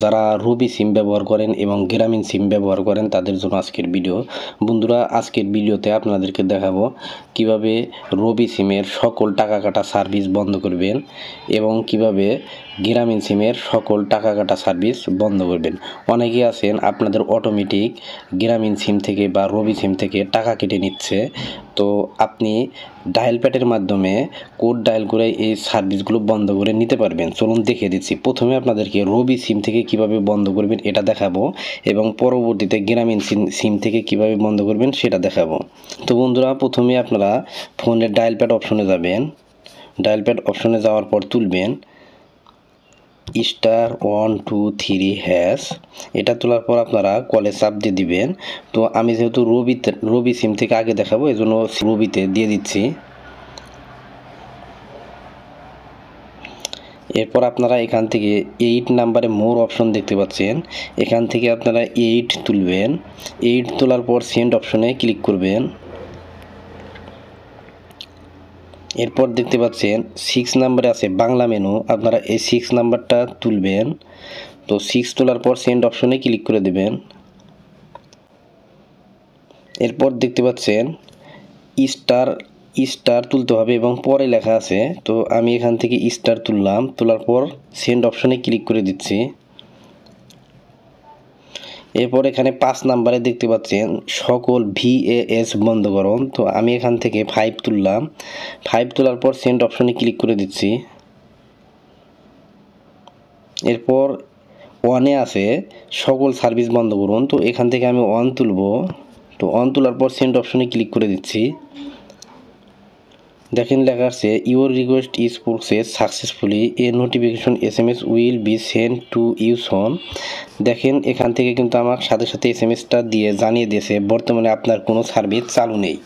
যারা রবি সিম ব্যবহার করেন এবং গ্রামীণ সিম ব্যবহার করেন তাদের জন্য আজকের ভিডিও। বন্ধুরা, আজকের ভিডিওতে আপনাদেরকে দেখাবো কিভাবে রবি সিমের সকল টাকা কাটা সার্ভিস বন্ধ করবেন এবং কিভাবে গ্রামীণ সিমের সকল টাকা কাটা সার্ভিস বন্ধ করবেন। অনেকেই আছেন আপনাদের অটোমেটিক গ্রামীণ সিম থেকে বা রবি সিম থেকে টাকা কেটে নিচ্ছে, তো আপনি ডায়াল প্যাডের মাধ্যমে কোড ডায়াল করে এই সার্ভিসগুলো বন্ধ করে নিতে পারবেন। চলুন দেখিয়ে দিচ্ছি। প্রথমে আপনাদেরকে রবি সিম থেকে কিভাবে বন্ধ করবেন এটা দেখাবো এবং পরবর্তীতে গ্রামীণ সিম থেকে কিভাবে বন্ধ করবেন সেটা দেখাবো। তো বন্ধুরা, প্রথমে আপনারা ফোনের ডায়াল প্যাড অপশনে যাবেন। ডায়াল প্যাড অপশনে যাওয়ার পর তুলবেন *123#। এটা তোলার পর আপনারা কলে চাপ দিয়ে দিবেন। তো আমি যেহেতু রবি সিম থেকে আগে দেখাবো, এই জন্য রবিতে দিয়ে দিচ্ছি। এরপর আপনারা এখান থেকে 8 নাম্বারে মোর অপশন দেখতে পাচ্ছেন, এখান থেকে আপনারা 8 তুলবেন। 8 তোলার পর সেন্ড অপশনে ক্লিক করবেন। এরপর দেখতে পাচ্ছেন 6 নাম্বারে আছে বাংলা মেনু, আপনারা এই 6 নাম্বারটা তুলবেন। তো 6 তোলার পর সেন্ড অপশনে ক্লিক করে দেবেন। এরপর দেখতে পাচ্ছেন স্টার তুলতে হবে এবং পরে লেখা আছে, তো আমি এখান থেকে স্টার তুললাম। তোলার পর সেন্ড অপশনে ক্লিক করে দিচ্ছি। এরপর এখানে 5 নাম্বারে দেখতে পাচ্ছেন সকল VAS বন্ধকরণ, তো আমি এখান থেকে 5 তুললাম। 5 তোলার পর সেন্ড অপশনে ক্লিক করে দিচ্ছি। এরপর 1-এ আছে সকল সার্ভিস বন্ধ করুন, তো এখান থেকে আমি 1 তুলব। তো 1 তোলার পর সেন্ড অপশনে ক্লিক করে দিচ্ছি। দেখেন লেখা আছে your request is process successfully, a notification SMS will be send to you soon. দেখেন এখান থেকে কিন্তু আমার সাথে সাথে SMSটা দিয়ে জানিয়ে দিয়েছে বর্তমানে আপনার কোনো সার্ভিস চালু নেই,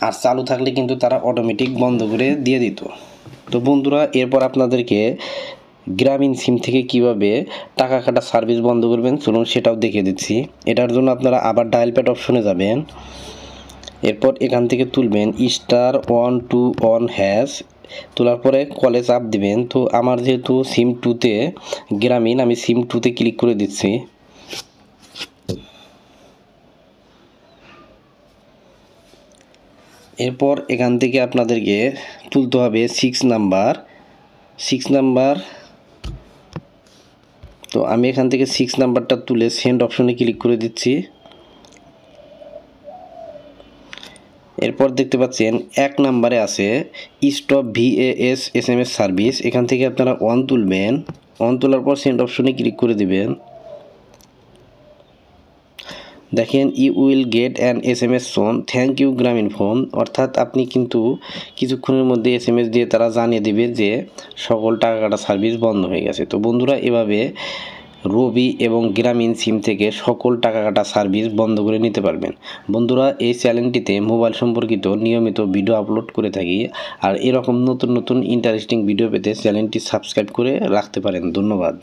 আর চালু থাকলে কিন্তু তারা অটোমেটিক বন্ধ করে দিয়ে দিত। তো বন্ধুরা, এরপর আপনাদেরকে গ্রামীণ সিম থেকে কিভাবে টাকা কাটা সার্ভিস বন্ধ করবেন চলুন সেটাও দেখিয়ে দিচ্ছি। এটার জন্য আপনারা আবার ডায়াল প্যাড অপশনে যাবেন। এরপর এখান থেকে তুলবেন *121#। তোলার পরে কলে চাপ দিবেন। তো আমার যেহেতু সিম 2তে গ্রামীণ, আমি সিম 2তে ক্লিক করে দিচ্ছি। এরপর এখান থেকে আপনাদেরকে তুলতে হবে 6 নাম্বার। তো আমি এখান থেকে 6 নাম্বারটা তুলে সেন্ড অপশনে ক্লিক করে দিচ্ছি। এরপর দেখতে পাচ্ছেন 1 নাম্বারে আছে স্টপ VAS SMS সার্ভিস, এখান থেকে আপনারা 1 তুলবেন। 1 তোলার পর সেন্ড অপশনে ক্লিক করে দিবেন। দেখেন you will get an SMS soon thank you Grameenphone, অর্থাৎ আপনি কিন্তু কিছুক্ষণের মধ্যে SMS দিয়ে তারা জানিয়ে দিবে যে সকল টাকা কাটা সার্ভিস বন্ধ হয়ে গেছে। তো বন্ধুরা, এভাবে রবি এবং গ্রামীণ সিম থেকে সকল টাকা কাটা সার্ভিস বন্ধ করে নিতে পারবেন। বন্ধুরা, এই চ্যানেলটিতে মোবাইল সম্পর্কিত নিয়মিত ভিডিও আপলোড করে থাকি, আর এরকম নতুন নতুন ইন্টারেস্টিং ভিডিও পেতে চ্যানেলটি সাবস্ক্রাইব করে রাখতে পারেন। ধন্যবাদ।